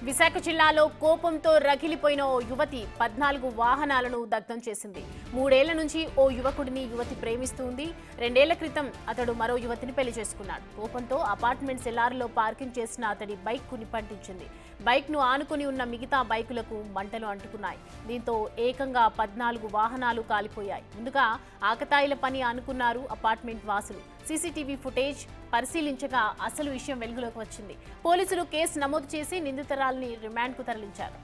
విశాఖ జిల్లాలో కోపంతో రగిలిపోయిన ఓ యువతి 14 వాహనాలను దగ్ధం చేసింది. 3 ఏళ్ల నుంచి ఓ యువకుడిని యువతి ప్రేమిస్తుంది. 2 ఏళ్ల క్రితం అతడు మరో యువతిని పెళ్లి చేసుకున్నాడు. కోపంతో అపార్ట్మెంట్ సెల్లార్లో పార్కింగ్ చేసిన అతడి బైక్ కు నిప్పంటించింది. బైక్ ను ఆనుకుని ఉన్న మిగతా బైకులకు మంటలు అంటుకున్నాయి. దీంతో ఏకంగా 14 వాహనాలు కాలిపోయాయి. ముందుగా ఆకతాయిల పని అనుకున్నారు అపార్ట్మెంట్ వాసులు. సీసీటీవీ ఫుటేజ్ పరిశీలించగా అసలు విషయం వెలుగులోకి వచ్చింది. పోలీసులు కేసు నమోదు చేసి నిందితురాల్ని రిమాండ్కు తరలించారు.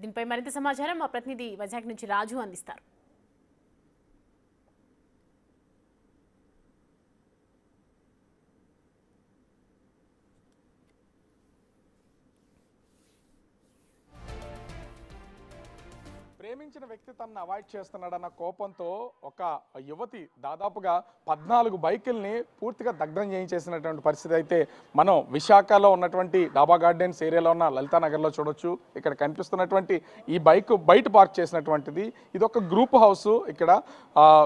దీనిపై మరింత సమాచారం మా ప్రతినిధి వైజాగ్ నుంచి రాజు అందిస్తారు. ప్రేమించిన వ్యక్తి తనను అవాయిడ్ చేస్తున్నాడన్న కోపంతో ఒక యువతి దాదాపుగా 14 బైకుల్ని పూర్తిగా దగ్ధం చేయించేసినటువంటి పరిస్థితి అయితే మనం విశాఖలో ఉన్నటువంటి డాబా గార్డెన్స్ ఏరియాలో ఉన్న లలితానగర్లో చూడొచ్చు. ఇక్కడ కనిపిస్తున్నటువంటి ఈ బైక్ బయట పార్క్ చేసినటువంటిది. ఇది ఒక గ్రూప్ హౌస్. ఇక్కడ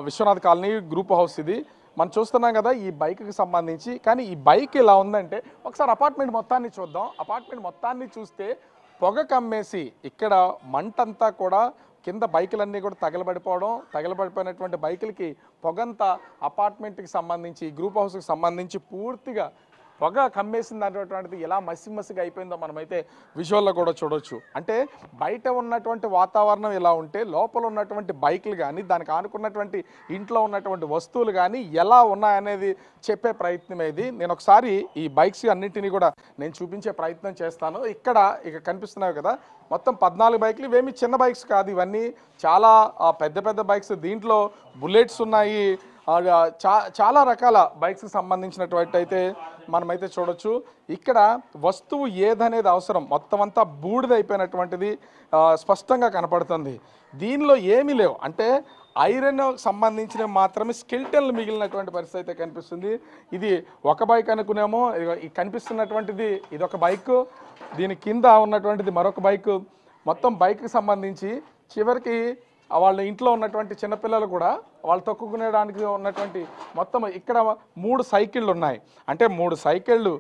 విశ్వనాథ్ కాలనీ గ్రూప్ హౌస్ ఇది. మనం చూస్తున్నాం కదా ఈ బైక్కి సంబంధించి. కానీ ఈ బైక్ ఎలా ఉందంటే ఒకసారి అపార్ట్మెంట్ మొత్తాన్ని చూద్దాం. అపార్ట్మెంట్ మొత్తాన్ని చూస్తే పొగ కమ్మేసి ఇక్కడ మంటంతా కూడా కింద బైకులన్నీ కూడా తగలబడిపోయినటువంటి బైకులకి పొగంతా అపార్ట్మెంట్కి సంబంధించి గ్రూప్ హౌస్కి సంబంధించి పూర్తిగా పొగ కమ్మేసింది అనేటువంటిది ఎలా మసిమసిగా అయిపోయిందో మనమైతే విజువల్లో కూడా చూడొచ్చు. అంటే బయట ఉన్నటువంటి వాతావరణం ఎలా ఉంటే లోపల ఉన్నటువంటి బైకులు కానీ దానికి ఆనుకున్నటువంటి ఇంట్లో ఉన్నటువంటి వస్తువులు కానీ ఎలా ఉన్నాయనేది చెప్పే ప్రయత్నం ఇది. నేను ఒకసారి ఈ బైక్స్ అన్నింటినీ కూడా నేను చూపించే ప్రయత్నం చేస్తాను. ఇక కనిపిస్తున్నాయి కదా మొత్తం 14 బైకులు. ఇవేమి చిన్న బైక్స్ కాదు, ఇవన్నీ చాలా పెద్ద పెద్ద బైక్స్. దీంట్లో బుల్లెట్స్ ఉన్నాయి, చాలా రకాల బైక్స్కి సంబంధించినటువంటి అయితే మనమైతే చూడొచ్చు. ఇక్కడ వస్తువు ఏదనేది అవసరం మొత్తం అంతా బూడిదైపోయినటువంటిది స్పష్టంగా కనపడుతుంది. దీనిలో ఏమీ లేవు, అంటే ఐరన్ సంబంధించినవి మాత్రమే స్కెల్టన్లు మిగిలినటువంటి పరిస్థితి అయితే కనిపిస్తుంది. ఇది ఒక బైక్ అనుకునేమో, కనిపిస్తున్నటువంటిది ఇదొక బైక్, దీని కింద ఉన్నటువంటిది మరొక బైక్. మొత్తం బైక్కి సంబంధించి చివరికి వాళ్ళ ఇంట్లో ఉన్నటువంటి చిన్నపిల్లలు కూడా వాళ్ళు తొక్కుకునేడానికి ఉన్నటువంటి మొత్తం ఇక్కడ 3 సైకిళ్ళు ఉన్నాయి. అంటే 3 సైకిళ్ళు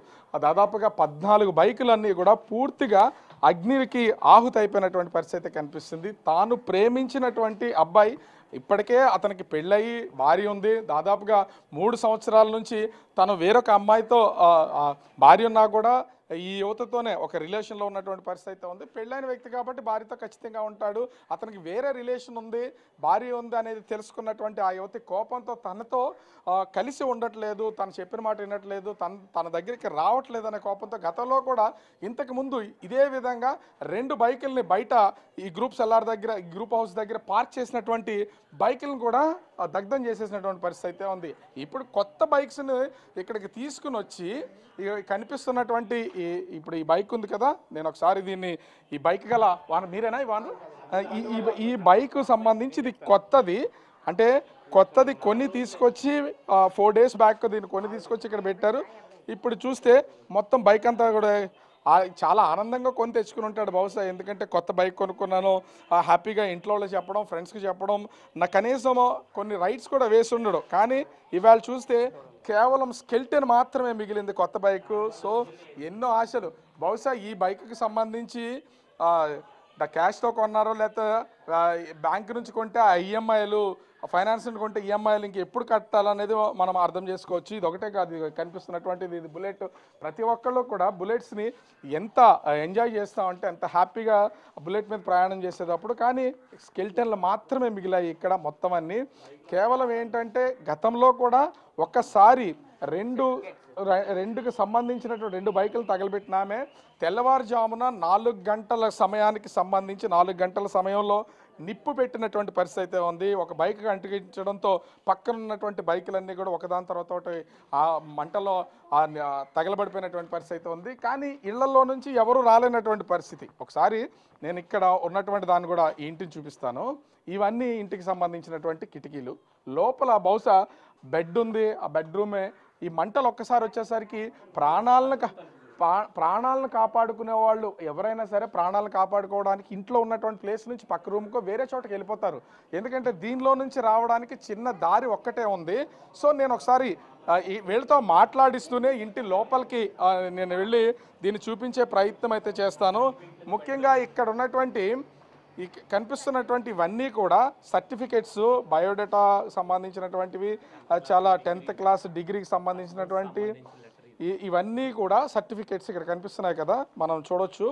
దాదాపుగా 14 బైకులన్నీ కూడా పూర్తిగా అగ్నికి ఆహుతి అయిపోయినటువంటి పరిస్థితి కనిపిస్తుంది. తాను ప్రేమించినటువంటి అబ్బాయి, ఇప్పటికే అతనికి పెళ్ళయి భార్య ఉంది. దాదాపుగా 3 సంవత్సరాల నుంచి తను వేరొక అమ్మాయితో భార్య ఉన్నా కూడా ఈ యువతతోనే ఒక రిలేషన్లో ఉన్నటువంటి పరిస్థితి అయితే ఉంది. పెళ్ళైన వ్యక్తి కాబట్టి భార్యతో ఖచ్చితంగా ఉంటాడు. అతనికి వేరే రిలేషన్ ఉంది, భార్య ఉంది అనేది తెలుసుకున్నటువంటి ఆ యువతి కోపంతో తనతో కలిసి ఉండట్లేదు, తను చెప్పిన మాట వినట్లేదు, తన దగ్గరికి రావట్లేదు అనే కోపంతో గతంలో కూడా ఇంతకు ముందు ఇదే విధంగా 2 బైకుల్ని బయట ఈ గ్రూప్ హౌస్ దగ్గర పార్క్ చేసినటువంటి బైకులను కూడా దగ్ధం చేసేసినటువంటి పరిస్థితి అయితే ఉంది. ఇప్పుడు కొత్త బైక్స్ని ఇక్కడికి తీసుకుని వచ్చి కనిపిస్తున్నటువంటి ఇప్పుడు ఈ బైక్ ఉంది కదా, నేను ఒకసారి ఈ బైక్ గల మీరేనా ఈ బైక్ సంబంధించి ఇది కొత్తది. అంటే కొత్తది కొన్ని తీసుకొచ్చి 4 days బ్యాక్ దీన్ని కొన్ని తీసుకొచ్చి ఇక్కడ పెట్టారు. ఇప్పుడు చూస్తే మొత్తం బైక్ అంతా కూడా చాలా ఆనందంగా కొని తెచ్చుకుని ఉంటాడు బహుశా. ఎందుకంటే కొత్త బైక్ కొనుక్కున్నాను హ్యాపీగా ఇంట్లో చెప్పడం, ఫ్రెండ్స్కి చెప్పడం, నా కనీసం కొన్ని రైడ్స్ కూడా వేసి ఉండడు. కానీ ఇవాళ చూస్తే కేవలం స్కెల్టన్ మాత్రమే మిగిలింది కొత్త బైక్. సో ఎన్నో ఆశలు. బహుశా ఈ బైక్కి సంబంధించి క్యాష్తో కొన్నారో లేకపోతే బ్యాంక్ నుంచి కొంటే ఆ ఈఎంఐలు, ఫైనాన్స్ నుంచి కొంటే ఈఎంఐలు ఇంకెప్పుడు కట్టాలనేది మనం అర్థం చేసుకోవచ్చు. ఇది ఒకటే కాదు, కనిపిస్తున్నటువంటిది ఇది బుల్లెట్. ప్రతి ఒక్కళ్ళు కూడా బుల్లెట్స్ని ఎంత ఎంజాయ్ చేస్తామంటే ఎంత హ్యాపీగా బుల్లెట్ మీద ప్రయాణం చేసేటప్పుడు. కానీ స్కెల్టన్లు మాత్రమే మిగిలాయి ఇక్కడ మొత్తం అన్నీ. కేవలం ఏంటంటే గతంలో కూడా ఒక్కసారి రెండుకి సంబంధించినటువంటి 2 బైకులు తగలబెట్టినామే తెల్లవారుజామున 4 గంటల సమయానికి సంబంధించి 4 గంటల సమయంలో నిప్పు పెట్టినటువంటి పరిస్థితి అయితే ఉంది. ఒక బైక్ అంటించడంతో పక్కన ఉన్నటువంటి బైకులన్నీ కూడా ఒకదాని తర్వాత ఒకటి ఆ మంటలో తగలబడిపోయినటువంటి పరిస్థితి అయితే ఉంది. కానీ ఇళ్లలో నుంచి ఎవరు రాలేనటువంటి పరిస్థితి. ఒకసారి నేను ఇక్కడ ఉన్నటువంటి దాన్ని కూడా ఈ ఇంటిని చూపిస్తాను. ఇవన్నీ ఇంటికి సంబంధించినటువంటి కిటికీలు. లోపల బహుశా బెడ్ ఉంది, ఆ బెడ్రూమే. ఈ మంటలు ఒక్కసారి వచ్చేసరికి ప్రాణాలను కాపాడుకునే వాళ్ళు ఎవరైనా సరే ప్రాణాలను కాపాడుకోవడానికి ఇంట్లో ఉన్నటువంటి ప్లేస్ నుంచి పక్క రూమ్కో వేరే చోటకి వెళ్ళిపోతారు. ఎందుకంటే దీనిలో నుంచి రావడానికి చిన్న దారి ఒక్కటే ఉంది. సో నేను ఒకసారి వీళ్ళతో మాట్లాడిస్తూనే ఇంటి లోపలికి నేను వెళ్ళి దీన్ని చూపించే ప్రయత్నం అయితే చేస్తాను. ముఖ్యంగా ఇక్కడ ఉన్నటువంటి ఈ కనిపిస్తున్నటువంటి ఇవన్నీ కూడా సర్టిఫికేట్స్, బయోడేటా సంబంధించినటువంటివి, చాలా 10th క్లాస్ డిగ్రీకి సంబంధించినటువంటి ఇవన్నీ కూడా సర్టిఫికేట్స్ ఇక్కడ కనిపిస్తున్నాయి కదా, మనం చూడొచ్చు.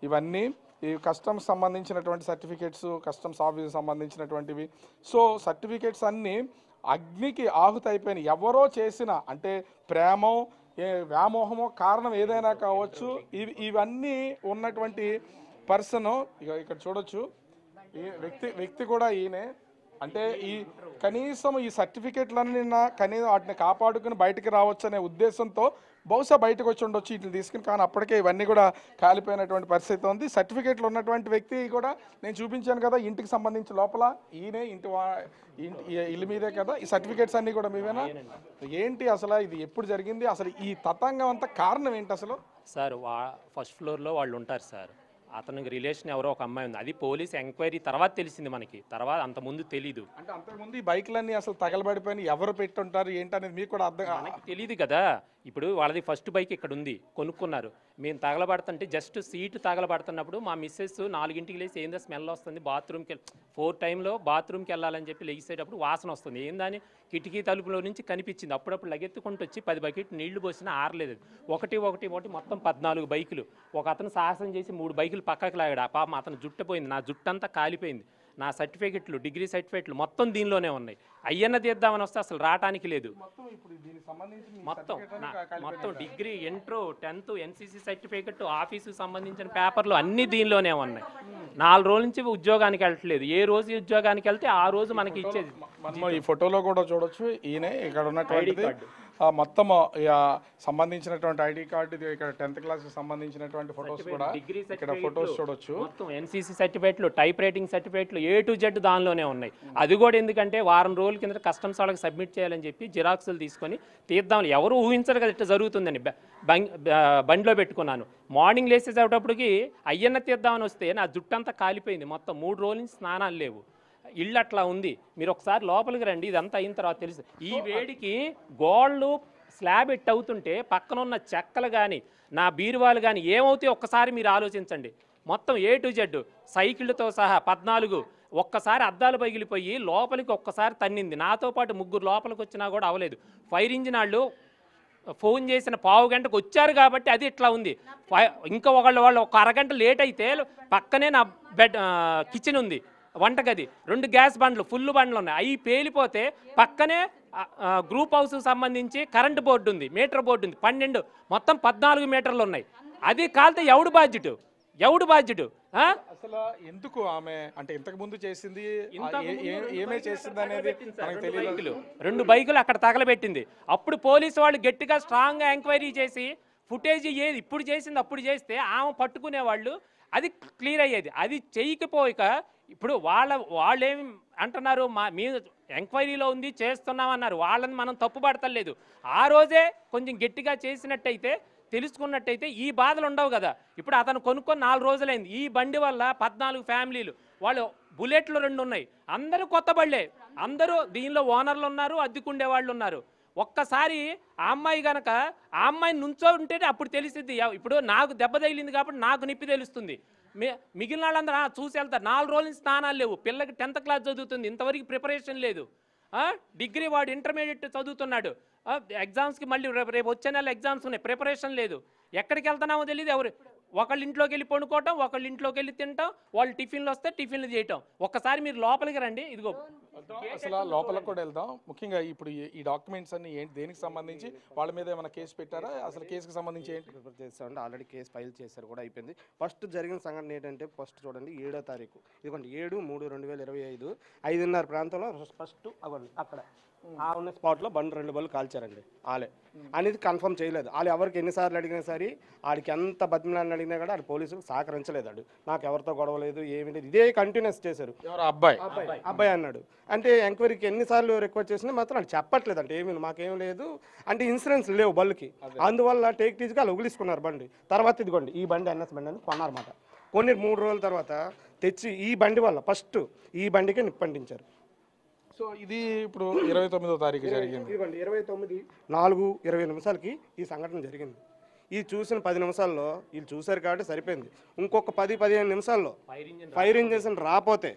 ఇవన్నీ ఈ కస్టమ్స్ సంబంధించినటువంటి సర్టిఫికేట్స్, కస్టమ్స్ ఆఫీస్ సంబంధించినటువంటివి. సో సర్టిఫికేట్స్ అన్నీ అగ్నికి ఆహుతి అయిపోయినాయి. ఎవరో చేసిన అంటే ప్రేమో వ్యామోహమో కారణం ఏదైనా కావచ్చు. ఇవన్నీ ఉన్నటువంటి పర్సన్ ఇక్కడ చూడొచ్చు. ఈ వ్యక్తి కూడా ఈయనే. అంటే ఈ కనీసం ఈ సర్టిఫికేట్లన్నీ కనీసం వాటిని కాపాడుకుని బయటకు రావచ్చు అనే ఉద్దేశంతో బహుశా బయటకు వచ్చి ఉండొచ్చు వీటిని తీసుకుని. కానీ అప్పటికే ఇవన్నీ కూడా కాలిపోయినటువంటి పరిస్థితి ఉంది. సర్టిఫికేట్లు ఉన్నటువంటి వ్యక్తి కూడా నేను చూపించాను కదా, ఇంటికి సంబంధించి లోపల ఈయనే ఇల్లు మీదే కదా. ఈ సర్టిఫికేట్స్ అన్నీ కూడా మీవేనా? ఏంటి అసలు ఇది ఎప్పుడు జరిగింది? అసలు ఈ తతంగం అంతా కారణం ఏంటి అసలు? సార్ ఫస్ట్ ఫ్లోర్లో వాళ్ళు ఉంటారు సార్. అతనికి రిలేషన్ ఎవరో ఒక అమ్మాయి ఉంది. అది పోలీస్ ఎంక్వైరీ తర్వాత తెలిసింది మనకి. తర్వాత అంతకుముందు తెలీదు. అంటే అంతకుముందు ఈ బైక్లన్నీ అసలు తగలబడిపోయిన ఎవరు పెట్టుంటారు ఏంటనేది మీకు కూడా అర్థం మనకి తెలియదు కదా. ఇప్పుడు వాళ్ళది ఫస్ట్ బైక్ ఇక్కడ ఉంది, కొనుక్కున్నారు. మేము తగలబడుతుంటే జస్ట్ సీటు తగలబడుతున్నప్పుడు మా మిస్సెస్ 4ంటికి లేచి ఏందో స్మెల్ వస్తుంది, బాత్రూమ్కి 4 టైంలో బాత్రూమ్కి వెళ్ళాలని చెప్పి లెగిసేటప్పుడు వాసన వస్తుంది. ఏందని కిటికీ తలుపులో నుంచి కనిపించింది. అప్పుడప్పుడు లగెత్తుకుంటూ వచ్చి 10 బకెట్ నీళ్లు పోసినా ఆరలేదు. ఒకటి మొత్తం 14 బైకులు. ఒక అతను సాహసం చేసి 3 బైకులు పక్కకు లాగాడు. ఆ పాపం అతను జుట్టు పోయింది, నా జుట్టు అంతా కాలిపోయింది. నా సర్టిఫికెట్లు, డిగ్రీ సర్టిఫికెట్లు మొత్తం దీనిలోనే ఉన్నాయి. అయ్యన్న తీద్దామని వస్తే అసలు రావడానికి లేదు. మొత్తం degree, intro, 10th, NCC certificate, ఆఫీసుకు సంబంధించిన పేపర్లు అన్నీ దీనిలోనే ఉన్నాయి. 4 రోజుల నుంచి ఉద్యోగానికి వెళ్ళట్లేదు. ఏ రోజు ఉద్యోగానికి వెళ్తే ఆ రోజు మనకి ఇచ్చేది. ఈ ఫోటోలో కూడా చూడొచ్చు. ఈయనే ఇక్కడ ఉన్నటువంటిది మొత్తం సంబంధించినటువంటి ఐడి కార్డు, ఇక్కడ 10th క్లాస్కి సంబంధించినటువంటి ఫొటోస్ కూడా ఇక్కడ ఫొటోస్ చూడొచ్చు. మొత్తం NCC సర్టిఫికేట్లు, టైప్ రైటింగ్ సర్టిఫికేట్లు A to Z దానిలోనే ఉన్నాయి. అది కూడా ఎందుకంటే వారం రోజుల కింద కస్టమ్స్ వాళ్ళకి సబ్మిట్ చేయాలని చెప్పి జిరాక్సులు తీసుకొని తీద్దాం. ఎవరు ఊహించరు కదా ఇట్లా జరుగుతుందని. బండిలో పెట్టుకున్నాను. మార్నింగ్ లేసేటప్పటికి అయ్యన్న తీద్దామని వస్తే నా జుట్టు అంతా కాలిపోయింది. మొత్తం 3 రోజుల నుంచి స్నానాలు లేవు. ఇల్లు అట్లా ఉంది. మీరు ఒకసారి లోపలికి రండి, ఇదంతా అయిన తర్వాత తెలుసు. ఈ వేడికి గోళ్ళు స్లాబ్ ఎట్ అవుతుంటే పక్కన ఉన్న చెక్కలు కానీ నా బీరువాలు కానీ ఏమవుతాయి ఒక్కసారి మీరు ఆలోచించండి. మొత్తం A to Z సైకిళ్ళతో సహా 14. ఒక్కసారి అద్దాలు పగిలిపోయి లోపలికి ఒక్కసారి తన్నింది. నాతో పాటు 3 లోపలికి వచ్చినా కూడా అవ్వలేదు. ఫైర్ ఇంజిన్ వాళ్ళు ఫోన్ చేసిన పావు గంటకు వచ్చారు కాబట్టి అది ఇట్లా ఉంది. ఇంకా వాళ్ళు ఒక అరగంట లేట్ అయితే పక్కనే నా కిచెన్ ఉంది, వంటగది, 2 గ్యాస్ బండ్లు, ఫుల్ బండ్లు ఉన్నాయి. అవి పేలిపోతే పక్కనే గ్రూప్ హౌస్కి సంబంధించి కరెంటు బోర్డు ఉంది, మీటర్ బోర్డు ఉంది, 12 మొత్తం 14 మీటర్లు ఉన్నాయి. అది కాలితే ఎవడు బాధ్యుడు? అసలు ఎందుకు ఆమె అంటే ఇంతకు ముందు చేసింది ఏమే చేసింది అనేది మనకు తెలియదు. 2 బైకులు అక్కడ తగలబెట్టింది. అప్పుడు పోలీసు వాళ్ళు గట్టిగా స్ట్రాంగ్గా ఎంక్వైరీ చేసి ఫుటేజ్ ఏది ఇప్పుడు చేసింది అప్పుడు చేస్తే ఆమె పట్టుకునేవాళ్ళు, అది క్లియర్ అయ్యేది. అది చేయకపోయాక ఇప్పుడు వాళ్ళేమి అంటున్నారు, మీ ఎంక్వైరీలో ఉంది చేస్తున్నామన్నారు. వాళ్ళని మనం తప్పుపడతలేదు. ఆ రోజే కొంచెం గట్టిగా చేసినట్టయితే, తెలుసుకున్నట్టయితే ఈ బాధలు ఉండవు కదా. ఇప్పుడు అతను కొనుక్కొని 4 రోజులైంది. ఈ బండి వల్ల 14 ఫ్యామిలీలు, వాళ్ళు బుల్లెట్లు 2 ఉన్నాయి, అందరూ కొత్త బళ్ళే, అందరూ దీనిలో ఓనర్లు ఉన్నారు, అద్దెకుండే వాళ్ళు ఉన్నారు. ఒక్కసారి ఆ అమ్మాయి కనుక ఆ అమ్మాయిని నుంచో ఉంటేనే అప్పుడు తెలిసిద్ది. ఇప్పుడు నాకు దెబ్బ తగిలింది కాబట్టి నాకు నొప్పి తెలుస్తుంది. మిగిలిన వాళ్ళందరూ చూసి వెళ్తారు. 4 రోజుల నుంచి స్నానాలు లేవు. పిల్లకి 10th క్లాస్ చదువుతుంది, ఇంతవరకు ప్రిపరేషన్ లేదు. డిగ్రీ వాడు ఇంటర్మీడియట్ చదువుతున్నాడు. ఎగ్జామ్స్కి మళ్ళీ రేపు వచ్చే నెల ఎగ్జామ్స్ ఉన్నాయి, ప్రిపరేషన్ లేదు. ఎక్కడికి వెళ్తున్నామో తెలియదు. ఒకళ్ళ ఇంట్లోకి వెళ్ళి పడుకోవటం, ఒకళ్ళ ఇంట్లోకి వెళ్ళి తింటాం, వాళ్ళు టిఫిన్లు వస్తే టిఫిన్లు చేయటం. ఒక్కసారి మీరు లోపలికి రండి, ఇదిగో అసలు లోపలికి కూడా వెళ్దాం. ముఖ్యంగా ఇప్పుడు ఈ డాక్యుమెంట్స్ అన్ని ఏంటి, దేనికి సంబంధించి వాళ్ళ మీద ఏమైనా కేసు పెట్టారా, అసలు కేసుకి సంబంధించి ఏంటి? ప్రిపేర్ చేస్తామంటే ఆల్రెడీ కేసు ఫైల్ చేశారు కూడా అయిపోయింది. ఫస్ట్ జరిగిన సంఘటన ఏంటంటే ఫస్ట్ చూడండి 7వ తారీఖు, ఇదిగోండి 7/3/2025 5:30 ప్రాంతంలో ఫస్ట్ అక్కడ ఆ ఉన్న స్పాట్లో బండి 2 బళ్ళు కాల్చారండి. వాళ్ళే అనేది కన్ఫర్మ్ చేయలేదు. వాళ్ళు ఎవరికి ఎన్నిసార్లు అడిగినా సరే ఆడికి ఎంత బతిమలాన్ని అడిగినా కూడా ఆడు పోలీసులు సహకరించలేదు. ఆడు నాకు ఎవరితో గొడవ లేదు ఏమి లేదు, ఇదే కంటిన్యూస్ చేశారు. ఎవరు అబ్బాయి అబ్బాయి అన్నాడు. అంటే ఎంక్వైరీకి ఎన్నిసార్లు రిక్వెస్ట్ చేసినా మాత్రం అది చెప్పట్లేదు అంటే ఏమి మాకేం లేదు అంటే ఇన్సూరెన్స్ లేవు బళ్ళకి, అందువల్ల టేక్ టీజ్గా వాళ్ళు ఉగిలిసుకున్నారు బండి. తర్వాత ఇదిగోండి ఈ బండి ఎన్ఎస్ బండి అని కొన్నారన్నమాట. కొన్ని 3 రోజుల తర్వాత తెచ్చి ఈ బండి వల్ల ఫస్ట్ ఈ బండికి నిప్పంటించారు. సో ఇది ఇప్పుడు 29వ తారీఖు జరిగింది. ఇదిగోండి 29:4:20 ఈ సంఘటన జరిగింది. ఇది చూసిన 10 నిమిషాల్లో వీళ్ళు చూశారు కాబట్టి సరిపోయింది. ఇంకొక 10-15 నిమిషాల్లో ఫైర్ ఇంజన్ రాపోతే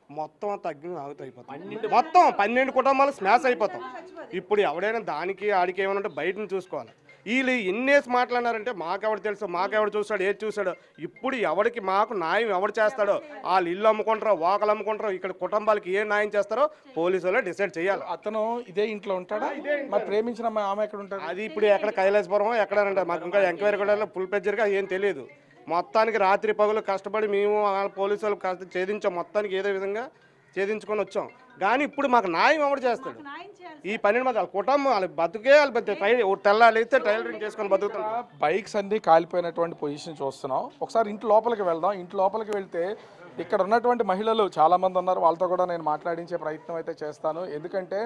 మొత్తం తగ్గి ఆగుతైపోతాం. మొత్తం 12 కుటుంబాలు స్మాష్ అయిపోతాం. ఇప్పుడు ఎవడైనా దానికి ఆడికి ఏమన్నా బయటను చూసుకోవాలి. వీళ్ళు ఎన్నేసి మాట్లాడినారంటే మాకెవడు తెలుసు, మాకెవడు చూస్తాడు, ఏది చూస్తాడో. ఇప్పుడు ఎవరికి మాకు న్యాయం ఎవడు చేస్తాడో, వాళ్ళు ఇల్లు అమ్ముకుంటారో వాకలు అమ్ముకుంటారో, ఇక్కడ కుటుంబాలకి ఏ న్యాయం చేస్తారో పోలీసు వాళ్ళు డిసైడ్ చేయాలి. అతను ఇదే ఇంట్లో ఉంటాడా, మరి ప్రేమించిన ఆమె ఎక్కడ ఉంటాడు? అది ఇప్పుడు ఎక్కడ కైలాసపురం ఎక్కడంటే మాకు ఇంకా ఎంక్వైరీ కూడా ఫుల్ పెజ్జర్గా ఏం తెలియదు. మొత్తానికి రాత్రి పగులు కష్టపడి మేము పోలీసు వాళ్ళు కాస్త ఛేదించాం, మొత్తానికి ఏదో విధంగా ఛేదించుకొని వచ్చాం. కానీ ఇప్పుడు మాకు న్యాయం ఎవడు చేస్తాడు? ఈ 12 మంది వాళ్ళ కుటుంబం వాళ్ళు బతుకే వాళ్ళు తెల్లాలి అయితే టైలరింగ్ చేసుకొని బతుకుతున్నారు. బైక్స్ అన్ని కాలిపోయినటువంటి పొజిషన్ చూస్తున్నాం. ఒకసారి ఇంటి లోపలికి వెళ్దాం. ఇంటి లోపలికి వెళ్తే ఇక్కడ ఉన్నటువంటి మహిళలు చాలామంది ఉన్నారు, వాళ్ళతో కూడా నేను మాట్లాడించే ప్రయత్నం అయితే చేస్తాను. ఎందుకంటే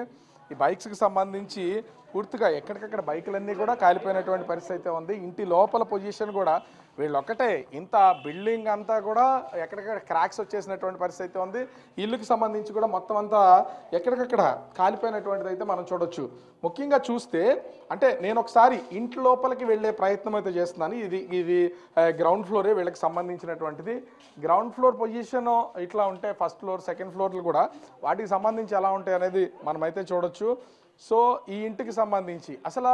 ఈ బైక్స్కి సంబంధించి పూర్తిగా ఎక్కడికక్కడ బైకులన్నీ కూడా కాలిపోయినటువంటి పరిస్థితి అయితే ఉంది. ఇంటి లోపల పొజిషన్ కూడా వీళ్ళొక్కటే, ఇంత బిల్డింగ్ అంతా కూడా ఎక్కడికక్కడ క్రాక్స్ వచ్చేసినటువంటి పరిస్థితి అయితే ఉంది. ఇల్లుకి సంబంధించి కూడా మొత్తం అంతా ఎక్కడికక్కడ కాలిపోయినటువంటిది అయితే మనం చూడొచ్చు. ముఖ్యంగా చూస్తే అంటే నేను ఒకసారి ఇంటి లోపలికి వెళ్ళే ప్రయత్నం అయితే చేస్తున్నాను. ఇది గ్రౌండ్ ఫ్లోరే వీళ్ళకి సంబంధించినటువంటిది. గ్రౌండ్ ఫ్లోర్ పొజిషన్ ఇట్లా ఉంటే ఫస్ట్ ఫ్లోర్ సెకండ్ ఫ్లోర్లు కూడా వాటికి సంబంధించి ఎలా ఉంటాయి అనేది మనమైతే చూడొచ్చు. సో ఈ ఇంటికి సంబంధించి అసలు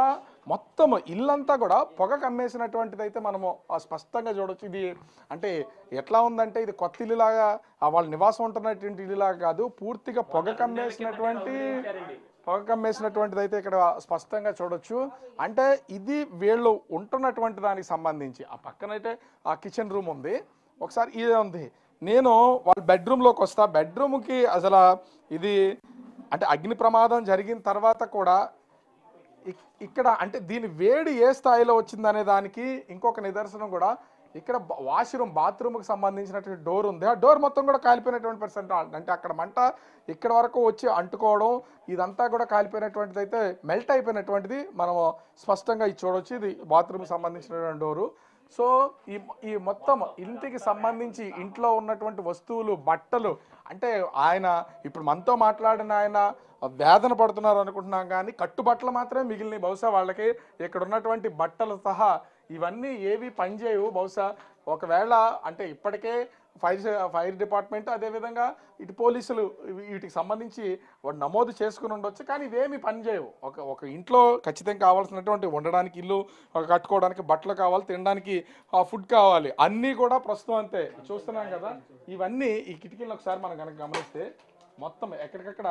మొత్తం ఇల్లంతా కూడా పొగ కమ్మేసినటువంటిది అయితే మనము స్పష్టంగా చూడొచ్చు. ఇది అంటే ఎట్లా ఉందంటే ఇది కొత్త ఇల్లులాగా వాళ్ళ నివాసం ఉంటున్నటువంటి ఇల్లులాగా కాదు, పూర్తిగా పొగ కమ్మేసినటువంటిది అయితే ఇక్కడ స్పష్టంగా చూడొచ్చు. అంటే ఇది వీళ్ళు ఉంటున్నటువంటి దానికి సంబంధించి ఆ పక్కనైతే ఆ కిచెన్ రూమ్ ఉంది. ఒకసారి ఇదే ఉంది. నేను వాళ్ళ బెడ్రూమ్లోకి వస్తా. బెడ్రూమ్కి అసలు ఇది అంటే అగ్ని ప్రమాదం జరిగిన తర్వాత కూడా ఇక్కడ అంటే దీని వేడి ఏ స్థాయిలో వచ్చిందనే దానికి ఇంకొక నిదర్శనం కూడా ఇక్కడ వాష్రూమ్ బాత్రూమ్కి సంబంధించినటువంటి డోర్ ఉంది. ఆ డోర్ మొత్తం కూడా కాలిపోయినటువంటి పరిస్థితి. అంటే అక్కడ మంట ఇక్కడ వరకు వచ్చి అంటుకోవడం ఇదంతా కూడా కాలిపోయినటువంటిది అయితే మెల్ట్ అయిపోయినటువంటిది మనము స్పష్టంగా ఇది చూడవచ్చు. ఇది బాత్రూమ్కి సంబంధించినటువంటి డోరు. సో ఈ మొత్తం ఇంటికి సంబంధించి ఇంట్లో ఉన్నటువంటి వస్తువులు బట్టలు అంటే ఆయన ఇప్పుడు మనతో మాట్లాడిన ఆయన వేదన పడుతున్నారు అనుకుంటున్నాం, కానీ కట్టుబట్టలు మాత్రమే మిగిలినాయి. బహుశా వాళ్ళకి ఇక్కడ ఉన్నటువంటి బట్టలు సహా ఇవన్నీ ఏవి పనిచేయవు. బహుశా ఒకవేళ అంటే ఇప్పటికే ఫైర్ డిపార్ట్మెంట్ అదేవిధంగా ఇటు పోలీసులు వీటికి సంబంధించి నమోదు చేసుకుని ఉండొచ్చు, కానీ ఇవేమి పనిచేయవు. ఒక ఇంట్లో ఖచ్చితంగా కావాల్సినటువంటి ఉండడానికి ఇల్లు కట్టుకోవడానికి బట్టలు కావాలి, తినడానికి ఫుడ్ కావాలి, అన్నీ కూడా ప్రస్తుతం అంతే చూస్తున్నాం కదా. ఇవన్నీ ఈ కిటికీలను ఒకసారి మనం కనుక గమనిస్తే మొత్తం ఎక్కడికక్కడ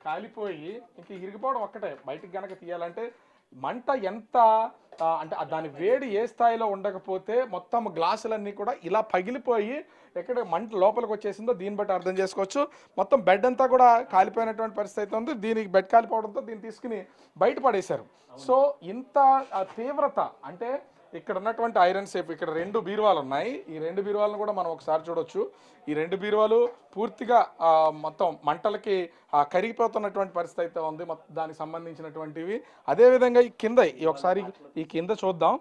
కాలిపోయి ఇంక ఇరిగిపోవడం ఒక్కటే. బయటికి కనుక తీయాలంటే మంట ఎంత అంటే దాని వేడి ఏ స్థాయిలో ఉండకపోతే మొత్తం గ్లాసులన్నీ కూడా ఇలా పగిలిపోయి ఎక్కడ మంట లోపలికి వచ్చేసిందో దీన్ని బట్టి అర్థం చేసుకోవచ్చు. మొత్తం బెడ్ అంతా కూడా కాలిపోయినటువంటి పరిస్థితి ఉంది. దీనికి బెడ్ కాలిపోవడంతో దీన్ని తీసుకుని బయటపడేశారు. సో ఇంత తీవ్రత అంటే ఇక్కడ ఉన్నటువంటి ఐరన్ సేఫ్ ఇక్కడ 2 బీరువాలు ఉన్నాయి. ఈ 2 బీరువాలను కూడా మనం ఒకసారి చూడొచ్చు. ఈ 2 బీరువాలు పూర్తిగా మొత్తం మంటలకి కరిగిపోతున్నటువంటి పరిస్థితి అయితే ఉంది దానికి సంబంధించినటువంటివి. అదేవిధంగా ఈ కింద ఒకసారి ఈ కింద చూద్దాం.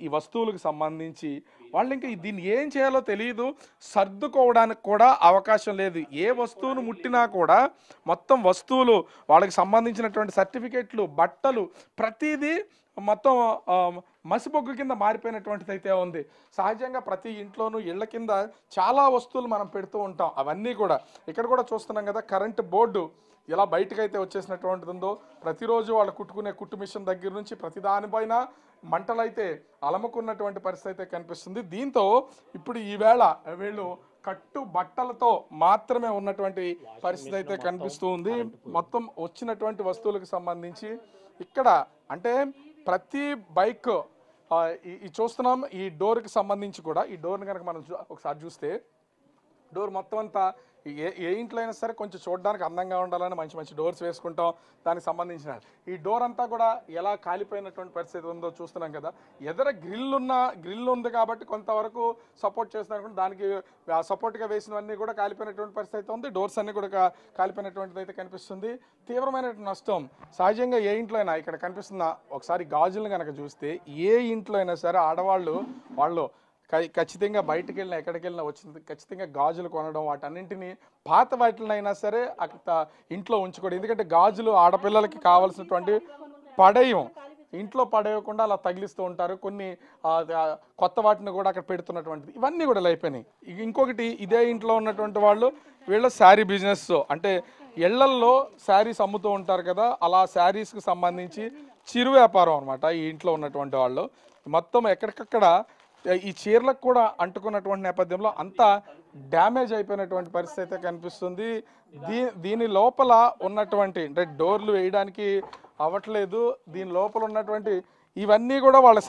ఈ వస్తువులకు సంబంధించి వాళ్ళు ఇంకా దీన్ని ఏం చేయాలో తెలియదు, సర్దుకోవడానికి కూడా అవకాశం లేదు. ఏ వస్తువును ముట్టినా కూడా మొత్తం వస్తువులు వాళ్ళకి సంబంధించినటువంటి సర్టిఫికెట్లు బట్టలు ప్రతిదీ మొత్తం మసిబొగ్గు కింద మారిపోయినటువంటిది అయితే ఉంది. సహజంగా ప్రతి ఇంట్లోనూ ఇళ్ల కింద చాలా వస్తువులు మనం పెడుతూ ఉంటాం. అవన్నీ కూడా ఇక్కడ కూడా చూస్తున్నాం కదా, కరెంటు బోర్డు ఎలా బయటకైతే వచ్చేసినటువంటిది ఉందో, ప్రతిరోజు వాళ్ళు కుట్టుకునే కుట్టు మిషన్ దగ్గర నుంచి ప్రతి దానిపైన మంటలైతే అలముకున్నటువంటి పరిస్థితి అయితే కనిపిస్తుంది. దీంతో ఇప్పుడు ఈవేళ వీళ్ళు కట్టు బట్టలతో మాత్రమే ఉన్నటువంటి పరిస్థితి అయితే కనిపిస్తూ ఉంది. మొత్తం వచ్చినటువంటి వస్తువులకు సంబంధించి ఇక్కడ అంటే ప్రతి బైక్ ఈ చూస్తున్నాం. ఈ డోర్కి సంబంధించి కూడా ఈ డోర్ని కనుక మనం ఒకసారి చూస్తే డోర్ మొత్తం అంతా ఏ ఇంట్లో అయినా సరే కొంచెం చూడడానికి అందంగా ఉండాలని మంచి మంచి డోర్స్ వేసుకుంటాం. దానికి సంబంధించిన ఈ డోర్ అంతా కూడా ఎలా కాలిపోయినటువంటి పరిస్థితి ఉందో చూస్తున్నాం కదా. ఎదర గ్రిల్ ఉంది కాబట్టి కొంతవరకు సపోర్ట్ చేస్తున్నారు. దానికి సపోర్ట్గా వేసినవన్నీ కూడా కాలిపోయినటువంటి పరిస్థితి అయితే ఉంది. డోర్స్ అన్నీ కూడా కాలిపోయినటువంటిది అయితే కనిపిస్తుంది. తీవ్రమైన నష్టం. సహజంగా ఏ ఇంట్లో అయినా ఇక్కడ కనిపిస్తున్న ఒకసారి గాజులను కనుక చూస్తే ఏ ఇంట్లో అయినా సరే ఆడవాళ్ళు వాళ్ళు ఖచ్చితంగా బయటకు వెళ్ళినా ఎక్కడికి వెళ్ళినా వచ్చింది ఖచ్చితంగా గాజులు కొనడం, వాటన్నింటినీ పాత వాటినైనా సరే అక్కడ ఇంట్లో ఉంచుకోవడం. ఎందుకంటే గాజులు ఆడపిల్లలకి కావాల్సినటువంటి పడేయం ఇంట్లో పడేయకుండా అలా తగిలిస్తూ ఉంటారు. కొన్ని కొత్త వాటిని కూడా అక్కడ పెడుతున్నటువంటిది ఇవన్నీ కూడా అయిపోయినాయి. ఇంకొకటి ఇదే ఇంట్లో ఉన్నటువంటి వాళ్ళు వీళ్ళ శారీ బిజినెస్ అంటే ఇళ్లల్లో శారీస్ అమ్ముతూ ఉంటారు కదా, అలా శారీస్కి సంబంధించి చిరు వ్యాపారం అనమాట ఈ ఇంట్లో ఉన్నటువంటి వాళ్ళు. మొత్తం ఎక్కడికక్కడ ఈ చీరలకు కూడా అంటుకున్నటువంటి నేపథ్యంలో అంతా డ్యామేజ్ అయిపోయినటువంటి పరిస్థితి అయితే కనిపిస్తుంది. దీని లోపల ఉన్నటువంటి అంటే డోర్లు వేయడానికి అవ్వట్లేదు. దీని లోపల ఉన్నటువంటి ఇవన్నీ కూడా వాళ్ళ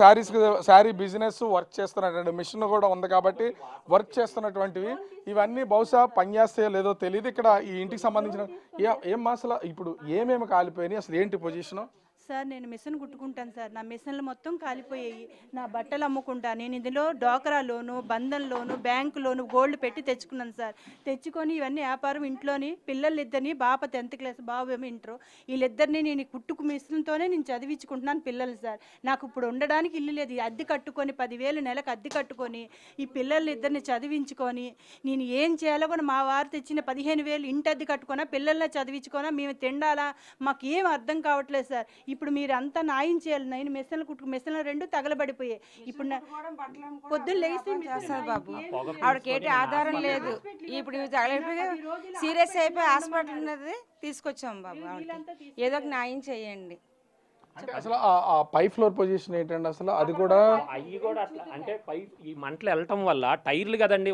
శారీ బిజినెస్ వర్క్ చేస్తున్నటువంటి మిషన్ కూడా ఉంది కాబట్టి వర్క్ చేస్తున్నటువంటివి ఇవన్నీ బహుశా పనిచేస్తాయో లేదో తెలియదు. ఇక్కడ ఈ ఇంటికి సంబంధించిన ఏం అసలు ఇప్పుడు ఏమేమి కాలిపోయినాయి, అసలు ఏంటి పొజిషను? సార్ నేను మిషన్ కుట్టుకుంటాను సార్. నా మిషన్లు మొత్తం కాలిపోయాయి. నా బట్టలు అమ్ముకుంటా. నేను ఇందులో డోకరా లోను, బంధన్ లోను, బ్యాంకు లోను, గోల్డ్ పెట్టి తెచ్చుకున్నాను సార్. తెచ్చుకొని ఇవన్నీ వ్యాపారం ఇంట్లోని పిల్లలిద్దరిని, బాప 10th క్లాస్, బాబు ఏమో ఇంటర్, వీళ్ళిద్దరిని నేను కుట్టుకు మిషన్తోనే నేను చదివించుకుంటున్నాను పిల్లలు సార్. నాకు ఇప్పుడు ఉండడానికి ఇల్లు లేదు. అద్దె కట్టుకొని 10,000 నెలకు అద్దె కట్టుకొని ఈ పిల్లలిద్దరిని చదివించుకొని నేను ఏం చేయాలో కూడా మా వారు తెచ్చిన 15,000 ఇంటి అద్దె కట్టుకున్నా, పిల్లల్ని చదివించుకోనా, మేము తిండాలా, మాకు ఏం అర్థం కావట్లేదు సార్. ఇప్పుడు మీరు అంతా న్యాయం చేయాలి. నేను మిషన్లు కుట్టుకు మిషన్లు 2 తగలబడిపోయాయి. ఇప్పుడు పొద్దున్న లేసి చేస్తారు బాబు, ఆవిడకి ఏంటి ఆధారం లేదు. ఇప్పుడు సీరియస్ అయిపోయి హాస్పిటల్ ఉన్నది తీసుకొచ్చాము బాబు. ఆవిడకి ఏదో ఒక న్యాయం చేయండి. అంటే అసలు ఆ పై ఫ్లోర్ పొజిషన్ ఏంటండి అసలు? అది కూడా అవి కూడా అట్లా అంటే పై ఈ మంటలు వెళ్ళటం వల్ల టైర్లు కదండి,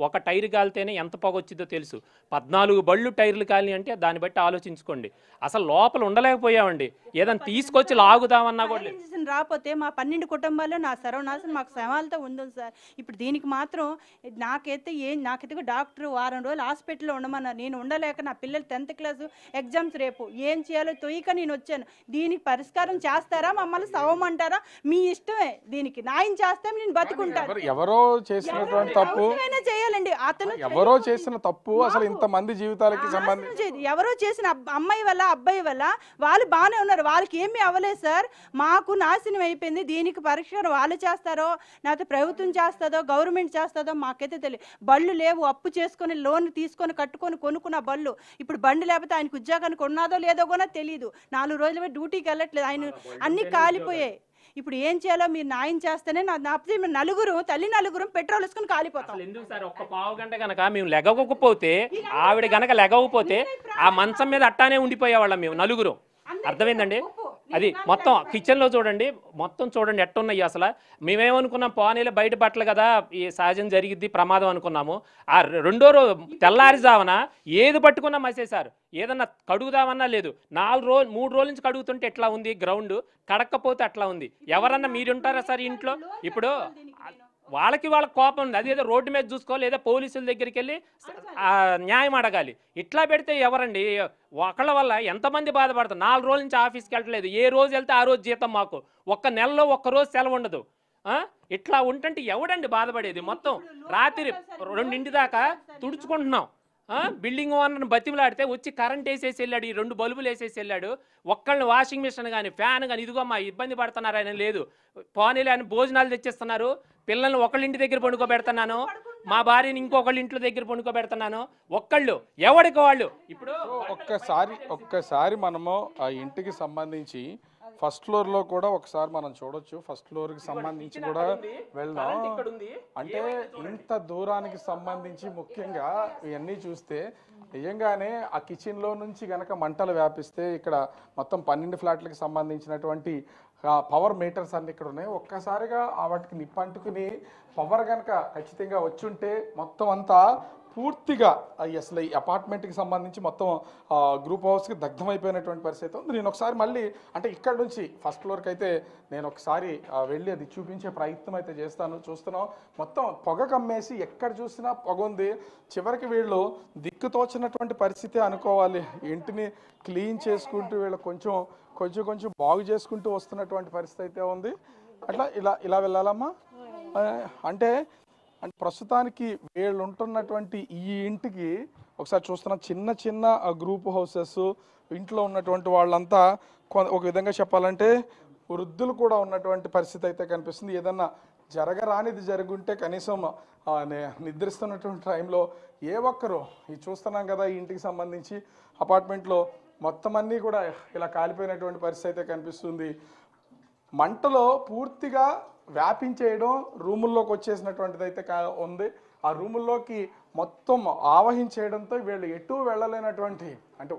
ఒక టైర్ కాలితేనే ఎంత పొగ వచ్చిందో తెలుసు. 14 బళ్ళు టైర్లు కాలి అంటే దాన్ని బట్టి ఆలోచించుకోండి. అసలు లోపల ఉండలేకపోయామండి. ఏదైనా తీసుకొచ్చి లాగుదామన్నా కూడా రాకపోతే మా 12 కుటుంబాల్లో నా సర్వనాశనం మాకు శవాలతో ఉంది సార్. ఇప్పుడు దీనికి మాత్రం నాకైతే డాక్టర్ వారం రోజులు హాస్పిటల్లో ఉండమన్నారు. నేను ఉండలేక నా పిల్లలు 10th క్లాస్ ఎగ్జామ్స్ రేపు ఏం చేయాలో తొయ్యక నేను వచ్చాను. దీనికి పరిష్కారం చేస్తారా, మమ్మల్ని సవమంటారా, మీ ఇష్టమే. దీనికి న్యాయం చేస్తే నేను బతుకుంటాను. ఎవరో చేసినటువంటి తప్పు చేయాలండి. అతను ఎవరో చేసిన తప్పు అసలు ఇంతమంది జీవితాలకి సంబంధించి ఎవరో చేసిన అమ్మాయి వల్ల అబ్బాయి వల్ల వాళ్ళు బాగానే ఉన్నారు. వాళ్ళకి ఏమీ అవ్వలేదు సార్. మాకు నాశనం అయిపోయింది. దీనికి పరిష్కారం వాళ్ళు చేస్తారో లేకపోతే ప్రభుత్వం చేస్తుందో గవర్నమెంట్ చేస్తుందో మాకైతే తెలియదు. బళ్ళు లేవు, అప్పు చేసుకొని లోన్ తీసుకొని కట్టుకొని కొనుక్కున్న బళ్ళు. ఇప్పుడు బండి లేకపోతే ఆయనకు ఉద్యోగానికి ఉన్నదో లేదో కూడా తెలియదు. 4 రోజులు డ్యూటీకి వెళ్ళట్లేదు. ఆయన అన్ని కాలిపోయాయి. ఇప్పుడు ఏం చేయాలో మీరు న్యాయం చేస్తేనే తల్లి నలుగురు పెట్రోల్ వేసుకుని కాలిపోతాం. ఎందుకు సార్ ఒక్క పావు గంట గనక మేము లెగవకపోతే, ఆవిడ గనక లెగవకపోతే ఆ మంచం మీద అట్టానే ఉండిపోయేవాళ్ళం మేము నలుగురు. అర్థమైందండి? అది మొత్తం కిచెన్లో చూడండి, మొత్తం చూడండి ఎట్టున్నాయి. అసలు మేమేమనుకున్నాం, పోనీలే బయట బట్టలు కదా, ఈ సహజం జరిగిద్ది, ప్రమాదం అనుకున్నాము. ఆ రెండో రోజు తెల్లారిజామున ఏది పట్టుకున్నా మసేసారు. ఏదన్నా కడుగుదామన్నా లేదు. 3 రోజుల నుంచి కడుగుతుంటే ఎట్లా ఉంది గ్రౌండ్, కడక్కపోతే అట్లా ఉంది. ఎవరన్నా మీరుంటారా సార్ ఇంట్లో? ఇప్పుడు వాళ్ళకి కోపం ఉంది. అదేదో రోడ్డు మీద చూసుకోవాలి, లేదా పోలీసుల దగ్గరికి వెళ్ళి న్యాయం అడగాలి. ఇట్లా పెడితే ఎవరండి? ఒకళ్ళ వల్ల ఎంతమంది బాధపడతారు? 4 రోజుల నుంచి ఆఫీస్కి వెళ్ళట్లేదు. ఏ రోజు వెళ్తే ఆ రోజు జీతం మాకు. ఒక్క నెలలో ఒక్క రోజు సెలవు ఉండదు. ఇట్లా ఉంటుంటే ఎవడండి బాధపడేది? మొత్తం రాత్రి 2 దాకా తుడుచుకుంటున్నాం. బిల్డింగ్ ఓనర్ని బతిమలాడితే వచ్చి కరెంట్ వేసేసి వెళ్ళాడు. ఈ 2 బల్బులు వేసేసి వెళ్ళాడు. ఒక్కళ్ళని వాషింగ్ మిషన్ కానీ ఫ్యాన్ కానీ ఇదిగో మా ఇబ్బంది పడుతున్నారు ఆయన లేదు. పోనీలే అని భోజనాలు తెచ్చిస్తున్నారు. పిల్లల్ని ఒకళ్ళ ఇంటి దగ్గర పండుకోబెడుతున్నాను, మా భార్యని ఇంకొకళ్ళ ఇంట్లో దగ్గర పండుకోబెడుతున్నాను. ఒక్కళ్ళు ఎవరికి వాళ్ళు. ఇప్పుడు ఒక్కసారి మనము ఆ ఇంటికి సంబంధించి ఫస్ట్ ఫ్లోర్లో కూడా ఒకసారి మనం చూడొచ్చు. ఫస్ట్ ఫ్లోర్కి సంబంధించి కూడా వెళ్దాం. అంటే ఇంత దూరానికి సంబంధించి ముఖ్యంగా ఇవన్నీ చూస్తే నిజంగానే ఆ కిచెన్లో నుంచి గనక మంటలు వ్యాపిస్తే ఇక్కడ మొత్తం 12 ఫ్లాట్లకు సంబంధించినటువంటి పవర్ మీటర్స్ అన్ని ఇక్కడ ఉన్నాయి. ఒక్కసారిగా వాటికి నిప్పంటుకుని పవర్ కనుక ఖచ్చితంగా వచ్చుంటే మొత్తం అంతా పూర్తిగా అసలు ఈ అపార్ట్మెంట్కి సంబంధించి మొత్తం గ్రూప్ హౌస్కి దగ్ధమైపోయినటువంటి పరిస్థితి ఉంది. నేను ఒకసారి మళ్ళీ అంటే ఇక్కడ నుంచి ఫస్ట్ ఫ్లోర్కి అయితే నేను ఒకసారి వెళ్ళి అది చూపించే ప్రయత్నం అయితే చేస్తాను. చూస్తున్నాం మొత్తం పొగ కమ్మేసి ఎక్కడ చూసినా పొగ ఉంది. చివరికి వీళ్ళు దిక్కుతోచినటువంటి పరిస్థితి అనుకోవాలి. ఇంటిని క్లీన్ చేసుకుంటూ వీళ్ళు కొంచెం బాగు చేసుకుంటూ వస్తున్నటువంటి పరిస్థితి అయితే ఉంది. అట్లా ఇలా వెళ్ళాలమ్మా. అంటే ప్రస్తుతానికి వీళ్ళు ఉంటున్నటువంటి ఈ ఇంటికి ఒకసారి చూస్తున్న చిన్న గ్రూప్ హౌసెస్ ఇంట్లో ఉన్నటువంటి వాళ్ళంతా ఒక విధంగా చెప్పాలంటే వృద్ధులు కూడా ఉన్నటువంటి పరిస్థితి అయితే కనిపిస్తుంది. ఏదన్నా జరగరానిది జరుగుంటే కనీసం నిద్రిస్తున్నటువంటి టైంలో ఏ ఒక్కరు ఇది చూస్తున్నాం కదా ఈ ఇంటికి సంబంధించి అపార్ట్మెంట్లో మొత్తం అన్నీ కూడా ఇలా కాలిపోయినటువంటి పరిస్థితి అయితే కనిపిస్తుంది. మంటలో పూర్తిగా వ్యాపించేయడం రూముల్లోకి వచ్చేసినటువంటిది అయితే ఉంది. ఆ రూముల్లోకి మొత్తం ఆవహించేయడంతో వీళ్ళు ఎటు వెళ్ళలేనటువంటి అంటే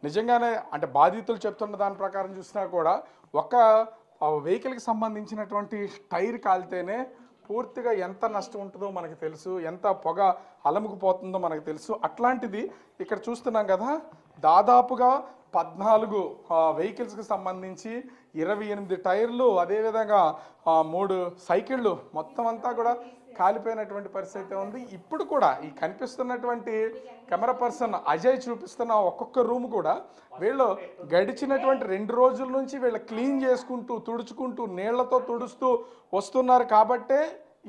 నిజంగానే అంటే బాధితులు చెప్తున్న దాని ప్రకారం చూసినా కూడా ఒక్క వెహికల్కి సంబంధించినటువంటి టైర్ కాలితేనే పూర్తిగా ఎంత నష్టం ఉంటుందో మనకు తెలుసు, ఎంత పొగ అలముకుపోతుందో మనకు తెలుసు. అట్లాంటిది ఇక్కడ చూస్తున్నాం కదా దాదాపుగా 14 వెహికల్స్కి సంబంధించి 28 టైర్లు, అదేవిధంగా 3 సైకిళ్ళు మొత్తం అంతా కూడా కాలిపోయినటువంటి పరిస్థితి ఉంది. ఇప్పుడు కూడా ఈ కనిపిస్తున్నటువంటి కెమెరా పర్సన్ అజయ్ చూపిస్తున్న ఒక్కొక్క రూమ్ కూడా వీళ్ళు గడిచినటువంటి 2 రోజుల నుంచి వీళ్ళు క్లీన్ చేసుకుంటూ తుడుచుకుంటూ నీళ్లతో తుడుస్తూ వస్తున్నారు కాబట్టే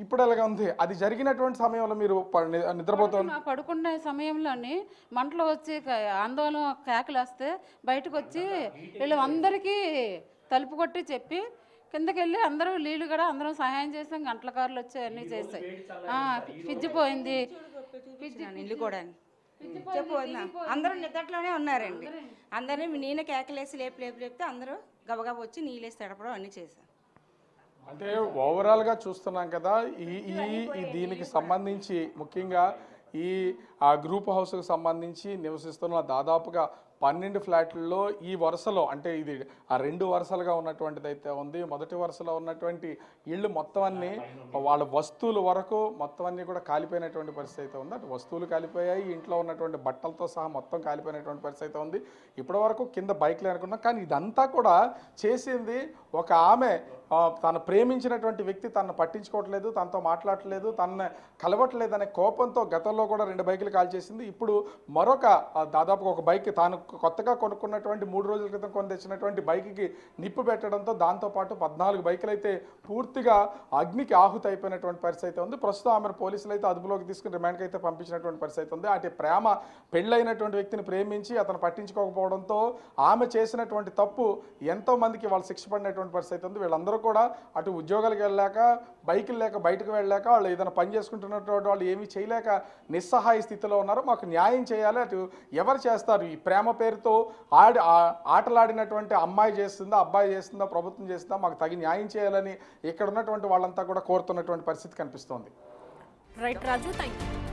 ఇప్పుడు ఎలాగ ఉంది. అది జరిగినటువంటి సమయంలో మీరు నిద్రపోతున్న పడుకునే సమయంలోని మంటలు వచ్చి ఆందోళన కేకలు వస్తే బయటకు వచ్చి వీళ్ళు అందరికీ తలుపు కొట్టి చెప్పి కిందకి వెళ్ళి అందరూ నీళ్ళు కూడా అందరం సహాయం చేసాం. గంటల కార్లు వచ్చి అన్నీ చేసాయి. ఫ్రిడ్జ్ పోయింది, ఇల్లు కూడా చెప్పిపోయిందా అందరూ నిద్రలోనే ఉన్నారండి. అందరినీ నేనే కేకలేసి లేపితే అందరూ గబగబా వచ్చి నీళ్ళేసి తడపడం అన్నీ చేశారు. అంటే ఓవరాల్గా చూస్తున్నాం కదా ఈ దీనికి సంబంధించి ముఖ్యంగా ఈ గ్రూప్ హౌస్కి సంబంధించి నివసిస్తున్న దాదాపుగా 12 ఫ్లాట్లలో ఈ వరుసలో అంటే ఇది 2 వరుసలుగా ఉన్నటువంటిది అయితే ఉంది. మొదటి వరుసలో ఉన్నటువంటి ఇళ్ళు మొత్తం అన్నీ వాళ్ళ వస్తువుల వరకు మొత్తం అన్నీ కూడా కాలిపోయినటువంటి పరిస్థితి అయితే ఉంది. అటు వస్తువులు కాలిపోయాయి, ఇంట్లో ఉన్నటువంటి బట్టలతో సహా మొత్తం కాలిపోయినటువంటి పరిస్థితి అయితే ఉంది. ఇప్పటి వరకు కింద బైక్లు అనుకున్నాం, కానీ ఇదంతా కూడా చేసింది ఒక ఆమె. తను ప్రేమించినటువంటి వ్యక్తి తనను పట్టించుకోవట్లేదు, తనతో మాట్లాడట్లేదు, తనను కలవట్లేదు అనే కోపంతో గతంలో కూడా 2 బైకులు కాల్చేసింది. ఇప్పుడు మరొక దాదాపుగా ఒక బైక్ తాను కొత్తగా కొనుక్కున్నటువంటి 3 రోజుల క్రితం కొని తెచ్చినటువంటి బైక్కి నిప్పు పెట్టడంతో దాంతోపాటు 14 బైకులు అయితే పూర్తిగా అగ్నికి ఆహుతి అయిపోయినటువంటి పరిస్థితి అయితే ఉంది. ప్రస్తుతం ఆమెను పోలీసులు అయితే అదుపులోకి తీసుకుని రిమాండ్కి అయితే పంపించినటువంటి పరిస్థితి ఉంది. అటు ప్రేమ పెళ్ళైనటువంటి వ్యక్తిని ప్రేమించి అతను పట్టించుకోకపోవడంతో ఆమె చేసినటువంటి తప్పు ఎంతో మందికి వాళ్ళు శిక్ష పడినటువంటి పరిస్థితి ఉంది. వీళ్ళందరూ కూడా అటు ఉద్యోగాలకు వెళ్ళాక బైకులు లేక బయటకు వెళ్ళాక వాళ్ళు ఏదైనా పని చేసుకుంటున్నటువంటి వాళ్ళు ఏమీ చేయలేక నిస్సహాయ స్థితిలో ఉన్నారు. మాకు న్యాయం చేయాలి. అటు ఎవరు చేస్తారు? ఈ ప్రేమ పేరుతో ఆటలాడినటువంటి అమ్మాయి చేస్తుందా, అబ్బాయి చేస్తుందా, ప్రభుత్వం చేస్తుందా, మాకు తగిన న్యాయం చేయాలని ఇక్కడ ఉన్నటువంటి వాళ్ళంతా కూడా కోరుతున్నటువంటి పరిస్థితి కనిపిస్తోంది. Right Raju, thank you.